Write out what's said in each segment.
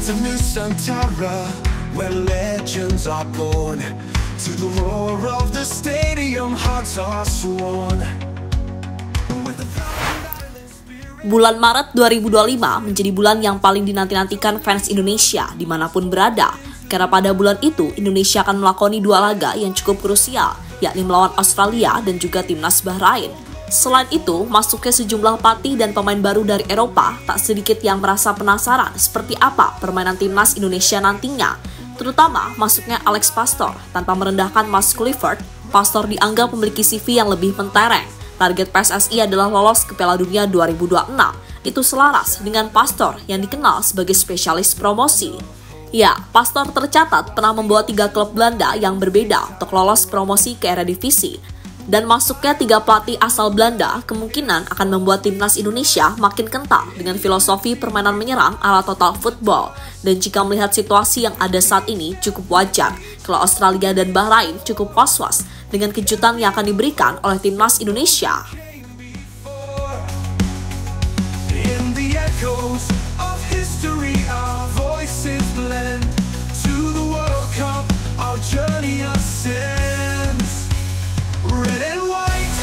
Fields of Nusantara, where legends are born. To the roar of the stadium, hearts are sworn. Bulan Maret 2025 menjadi bulan yang paling dinanti-nantikan fans Indonesia dimanapun berada. Karena pada bulan itu, Indonesia akan melakoni 2 laga yang cukup krusial, yakni melawan Australia dan juga timnas Bahrain. Selain itu, masuknya sejumlah pelatih dan pemain baru dari Eropa, tak sedikit yang merasa penasaran seperti apa permainan timnas Indonesia nantinya. Terutama masuknya Alex Pastoor. Tanpa merendahkan Mas Kluivert, Pastoor dianggap memiliki CV yang lebih mentereng. Target PSSI adalah lolos ke Piala Dunia 2026. Itu selaras dengan Pastoor yang dikenal sebagai spesialis promosi. Ya, Pastoor tercatat pernah membawa 3 klub Belanda yang berbeda untuk lolos promosi ke Eredivisie. Dan masuknya 3 pelatih asal Belanda kemungkinan akan membuat timnas Indonesia makin kental dengan filosofi permainan menyerang ala total football. Dan jika melihat situasi yang ada saat ini cukup wajar kalau Australia dan Bahrain cukup was-was dengan kejutan yang akan diberikan oleh timnas Indonesia. In the echoes of history, our voices blend. To the World Cup, our journey ascends. Red and white,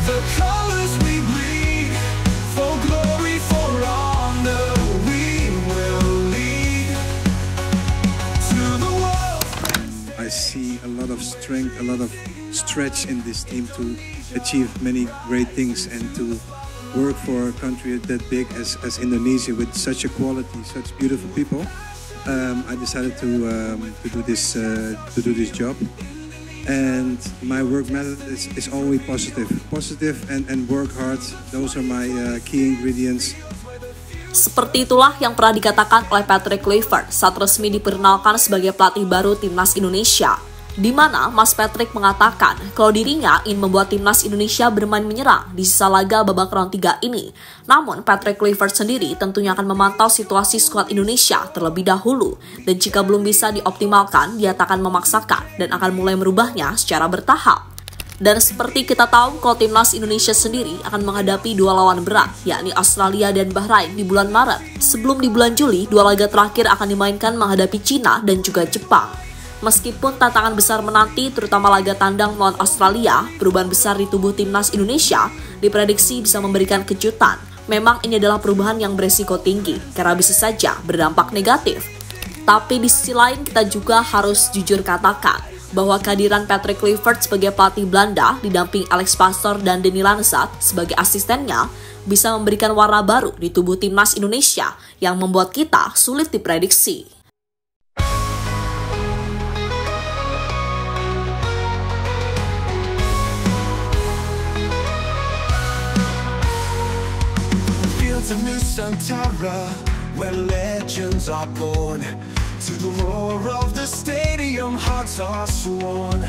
the colors we bleed. For glory, for honor, we will lead. To the world. I see a lot of strength, a lot of stretch in this team to achieve many great things and to work for a country that big as Indonesia with such a quality, such beautiful people. I decided to do this job, and my work method is always positive and work hard. Those are my key ingredients. Seperti itulah yang pernah dikatakan oleh Patrick Kluivert saat resmi diperkenalkan sebagai pelatih baru timnas Indonesia. Di mana Mas Patrick mengatakan kalau dirinya ingin membuat timnas Indonesia bermain menyerang di sisa laga babak round 3 ini. Namun Patrick Kluivert sendiri tentunya akan memantau situasi skuad Indonesia terlebih dahulu. Dan jika belum bisa dioptimalkan, dia akan memaksakan dan akan mulai merubahnya secara bertahap. Dan seperti kita tahu kalau timnas Indonesia sendiri akan menghadapi 2 lawan berat, yakni Australia dan Bahrain di bulan Maret. Sebelum di bulan Juli, 2 laga terakhir akan dimainkan menghadapi Cina dan juga Jepang. Meskipun tantangan besar menanti, terutama laga tandang melawan Australia, perubahan besar di tubuh timnas Indonesia diprediksi bisa memberikan kejutan. Memang ini adalah perubahan yang beresiko tinggi, karena bisa saja berdampak negatif. Tapi di sisi lain kita juga harus jujur katakan bahwa kehadiran Patrick Kluivert sebagai pelatih Belanda didamping Alex Pastoor dan Denny Lansat sebagai asistennya bisa memberikan warna baru di tubuh timnas Indonesia yang membuat kita sulit diprediksi. Fields of Nusantara, where legends are born. To the roar of the stadium, hearts are sworn.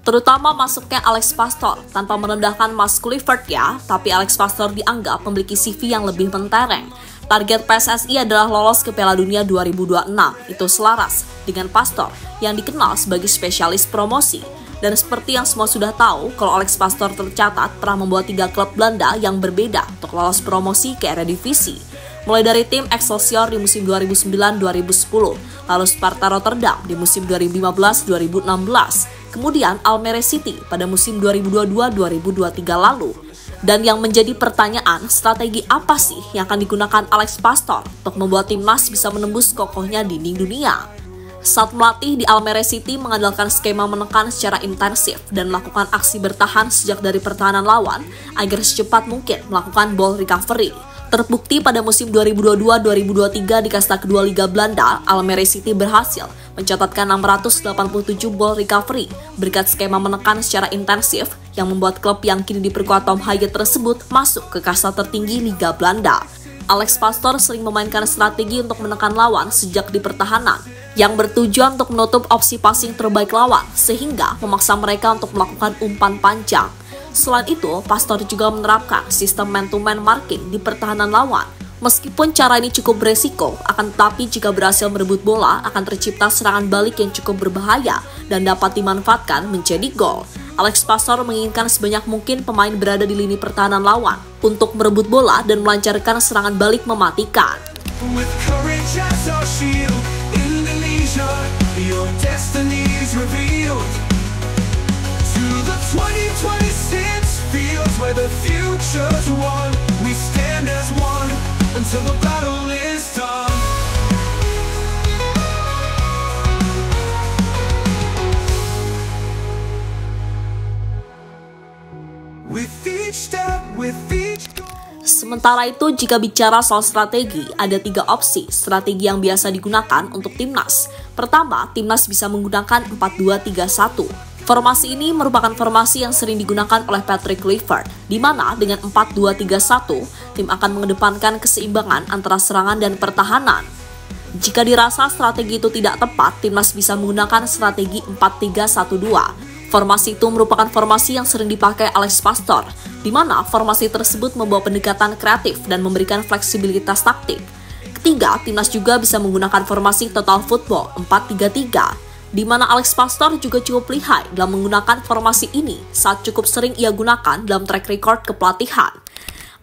Terutama masuknya Alex Pastoor, tanpa merendahkan Mas Kluivert ya, tapi Alex Pastoor dianggap memiliki CV yang lebih mentereng. Target PSSI adalah lolos ke Piala Dunia 2026, itu selaras dengan Pastoor yang dikenal sebagai spesialis promosi. Dan seperti yang semua sudah tahu, kalau Alex Pastoor tercatat pernah membawa 3 klub Belanda yang berbeda untuk lolos promosi ke Eredivisie. Mulai dari tim Excelsior di musim 2009-2010, lalu Sparta Rotterdam di musim 2015-2016, kemudian Almere City pada musim 2022-2023 lalu. Dan yang menjadi pertanyaan, strategi apa sih yang akan digunakan Alex Pastoor untuk membuat timnas bisa menembus kokohnya dinding dunia? Saat melatih di Almere City mengandalkan skema menekan secara intensif dan melakukan aksi bertahan sejak dari pertahanan lawan agar secepat mungkin melakukan ball recovery. Terbukti pada musim 2022-2023 di kasta kedua Liga Belanda, Almere City berhasil mencatatkan 687 ball recovery berkat skema menekan secara intensif yang membuat klub yang kini diperkuat Tom Haaien tersebut masuk ke kasta tertinggi Liga Belanda. Alex Pastoor sering memainkan strategi untuk menekan lawan sejak di pertahanan yang bertujuan untuk menutup opsi passing terbaik lawan sehingga memaksa mereka untuk melakukan umpan panjang. Selain itu, Pastoor juga menerapkan sistem man-to-man marking di pertahanan lawan. Meskipun cara ini cukup beresiko, akan tetapi jika berhasil merebut bola akan tercipta serangan balik yang cukup berbahaya dan dapat dimanfaatkan menjadi gol. Alex Pastoor menginginkan sebanyak mungkin pemain berada di lini pertahanan lawan untuk merebut bola dan melancarkan serangan balik mematikan. with courage as our shield. Indonesia, your destiny is revealed. To the 2026 fields where the future's won, we stand as one until the battle is done. With each step, with each goal. Sementara itu, jika bicara soal strategi, ada 3 opsi strategi yang biasa digunakan untuk timnas. Pertama, timnas bisa menggunakan 4-2-3-1. Formasi ini merupakan formasi yang sering digunakan oleh Patrick Kluivert, di mana dengan 4-2-3-1, tim akan mengedepankan keseimbangan antara serangan dan pertahanan. Jika dirasa strategi itu tidak tepat, timnas bisa menggunakan strategi 4-3-1-2. Formasi itu merupakan formasi yang sering dipakai Alex Pastor, di mana formasi tersebut membawa pendekatan kreatif dan memberikan fleksibilitas taktik. Ketiga, timnas juga bisa menggunakan formasi total football 4-3-3, di mana Alex Pastor juga cukup lihai dalam menggunakan formasi ini saat cukup sering ia gunakan dalam track record kepelatihan.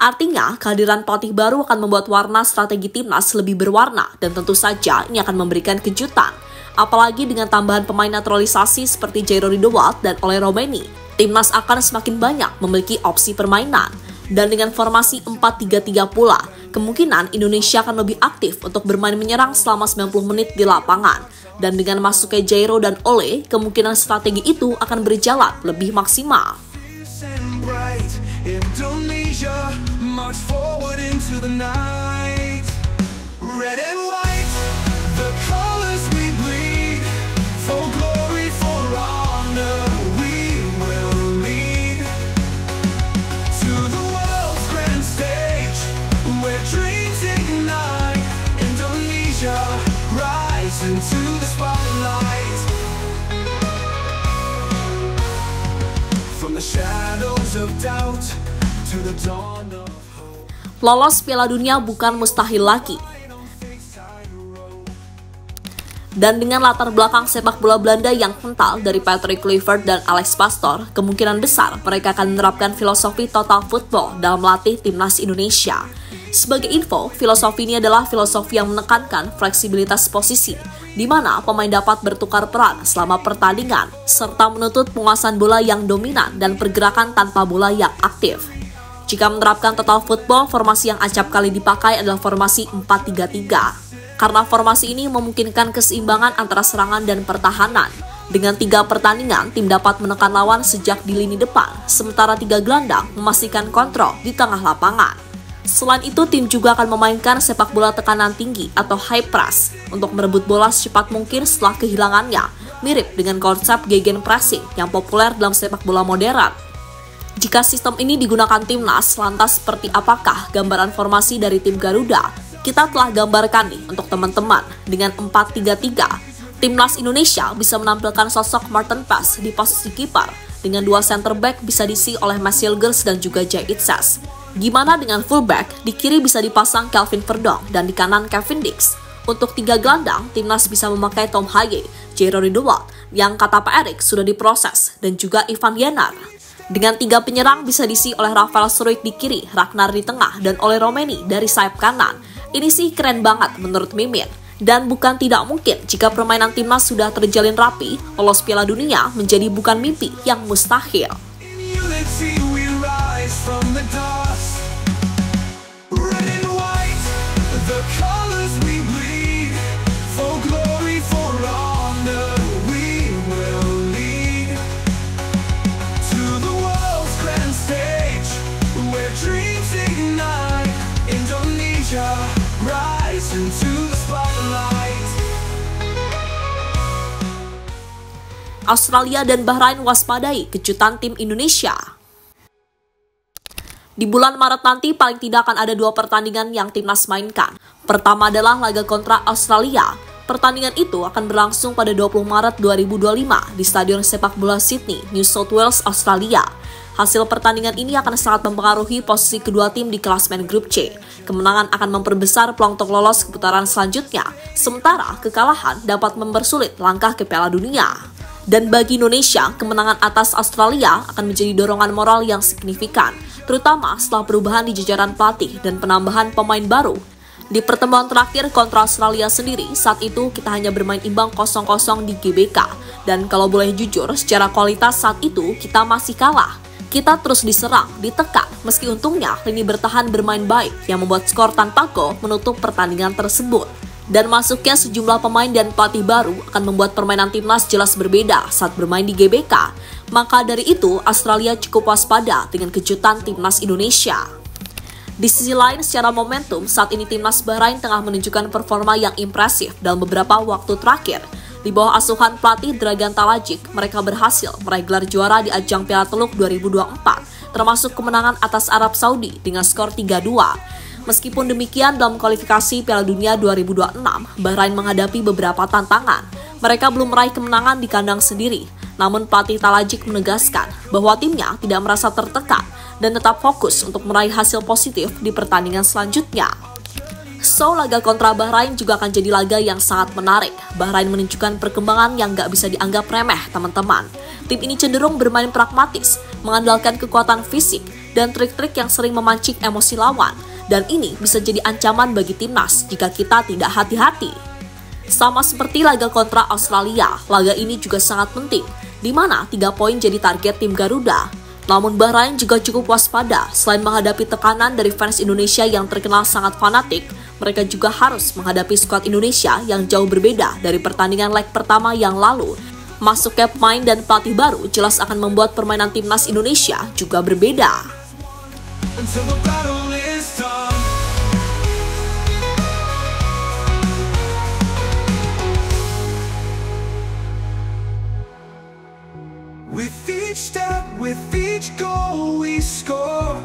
Artinya, kehadiran pelatih baru akan membuat warna strategi timnas lebih berwarna dan tentu saja ini akan memberikan kejutan. Apalagi dengan tambahan pemain naturalisasi seperti Jairo Ridowald dan Ole Roumanie, timnas akan semakin banyak memiliki opsi permainan. Dan dengan formasi 4-3-3 pula, kemungkinan Indonesia akan lebih aktif untuk bermain menyerang selama 90 menit di lapangan. Dan dengan masuknya Jairo dan Ole, kemungkinan strategi itu akan berjalan lebih maksimal. Indonesia, march forward into the night. Red and white, the colors we bleed. For glory, for honor, we will lead. To the world's grand stage, where dreams ignite. Indonesia, rise into the spotlight. From the shadows of doubt to the dawn of hope. Lolos Piala Dunia bukan mustahil lagi. Dan dengan latar belakang sepak bola Belanda yang kental dari Patrick Kluivert dan Alex Pastor, kemungkinan besar mereka akan menerapkan filosofi total football dalam melatih timnas Indonesia. Sebagai info, filosofi ini adalah filosofi yang menekankan fleksibilitas posisi, di mana pemain dapat bertukar peran selama pertandingan, serta menuntut penguasaan bola yang dominan dan pergerakan tanpa bola yang aktif. Jika menerapkan total football, formasi yang acap kali dipakai adalah formasi 4-3-3. Karena formasi ini memungkinkan keseimbangan antara serangan dan pertahanan. Dengan 3 pertandingan, tim dapat menekan lawan sejak di lini depan, sementara 3 gelandang memastikan kontrol di tengah lapangan. Selain itu, tim juga akan memainkan sepak bola tekanan tinggi atau high press untuk merebut bola secepat mungkin setelah kehilangannya, mirip dengan konsep gegenpressing yang populer dalam sepak bola modern. Jika sistem ini digunakan timnas, lantas seperti apakah gambaran formasi dari tim Garuda? Kita telah gambarkan nih untuk teman-teman dengan 4-3-3. Timnas Indonesia bisa menampilkan sosok Martin Paes di posisi kiper, dengan 2 center back bisa diisi oleh Masilgers dan juga Jay Itzes. Gimana dengan fullback? Di kiri bisa dipasang Kelvin Verdong dan di kanan Kevin Dix. Untuk 3 gelandang, timnas bisa memakai Tom Haye, Jairo Ridowald, yang kata Pak Erik sudah diproses, dan juga Ivan Yenar. Dengan 3 penyerang bisa diisi oleh Rafael Struijk di kiri, Ragnar di tengah, dan Ole Roumanie dari sayap kanan. Ini sih keren banget menurut Mimin. Dan bukan tidak mungkin jika permainan timnas sudah terjalin rapi, lolos Piala Dunia menjadi bukan mimpi yang mustahil. Australia dan Bahrain waspadai kejutan tim Indonesia. Di bulan Maret nanti paling tidak akan ada 2 pertandingan yang timnas mainkan. Pertama adalah laga kontra Australia. Pertandingan itu akan berlangsung pada 20 Maret 2025 di Stadion Sepak Bola Sydney, New South Wales, Australia. Hasil pertandingan ini akan sangat mempengaruhi posisi kedua tim di klasmen grup C. Kemenangan akan memperbesar peluang untuk lolos ke putaran selanjutnya, sementara kekalahan dapat mempersulit langkah ke Piala Dunia. Dan bagi Indonesia, kemenangan atas Australia akan menjadi dorongan moral yang signifikan, terutama setelah perubahan di jajaran pelatih dan penambahan pemain baru. Di pertemuan terakhir kontra Australia sendiri, saat itu kita hanya bermain imbang 0-0 di GBK. Dan kalau boleh jujur, secara kualitas saat itu kita masih kalah. Kita terus diserang, ditekan, meski untungnya lini bertahan bermain baik yang membuat skor tanpa gol menutup pertandingan tersebut. Dan masuknya sejumlah pemain dan pelatih baru akan membuat permainan timnas jelas berbeda saat bermain di GBK. Maka dari itu, Australia cukup waspada dengan kejutan timnas Indonesia. Di sisi lain, secara momentum, saat ini timnas Bahrain tengah menunjukkan performa yang impresif dalam beberapa waktu terakhir. Di bawah asuhan pelatih Dragan Talajic, mereka berhasil meraih gelar juara di ajang Piala Teluk 2024, termasuk kemenangan atas Arab Saudi dengan skor 3-2. Meskipun demikian, dalam kualifikasi Piala Dunia 2026, Bahrain menghadapi beberapa tantangan. Mereka belum meraih kemenangan di kandang sendiri, namun pelatih Talajic menegaskan bahwa timnya tidak merasa tertekan dan tetap fokus untuk meraih hasil positif di pertandingan selanjutnya. So, laga kontra Bahrain juga akan jadi laga yang sangat menarik. Bahrain menunjukkan perkembangan yang gak bisa dianggap remeh, teman-teman. Tim ini cenderung bermain pragmatis, mengandalkan kekuatan fisik, dan trik-trik yang sering memancing emosi lawan. Dan ini bisa jadi ancaman bagi timnas jika kita tidak hati-hati. Sama seperti laga kontra Australia, laga ini juga sangat penting, di mana 3 poin jadi target tim Garuda. Namun Bahrain juga cukup waspada. Selain menghadapi tekanan dari fans Indonesia yang terkenal sangat fanatik, mereka juga harus menghadapi skuad Indonesia yang jauh berbeda dari pertandingan leg pertama yang lalu. Masuknya pemain dan pelatih baru jelas akan membuat permainan timnas Indonesia juga berbeda. Until the battle is done. With each step, with each goal we score,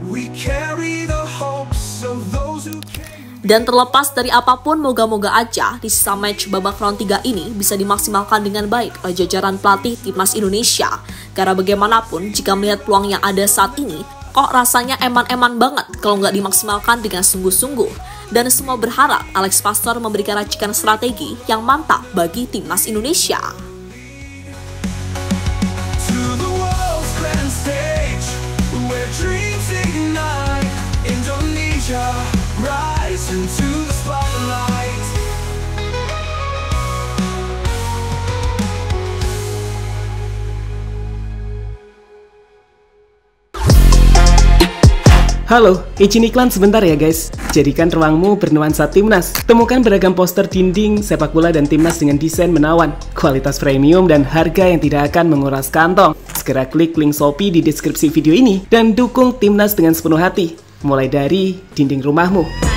we carry the hopes of those who came. Dan terlepas dari apapun, moga-moga aja di sisa match babak round 3 ini bisa dimaksimalkan dengan baik oleh jajaran pelatih timnas Indonesia. Karena bagaimanapun, jika melihat peluang yang ada saat ini, kok rasanya eman-eman banget kalau nggak dimaksimalkan dengan sungguh-sungguh. Dan semua berharap Alex Pastor memberikan racikan strategi yang mantap bagi timnas Indonesia. Rise into the spotlight. Halo, izin iklan sebentar ya guys. Jadikan ruangmu bernuansa timnas. Temukan beragam poster dinding, sepak bola dan timnas dengan desain menawan, kualitas premium dan harga yang tidak akan menguras kantong. Segera klik link Shopee di deskripsi video ini dan dukung timnas dengan sepenuh hati. Mulai dari dinding rumahmu.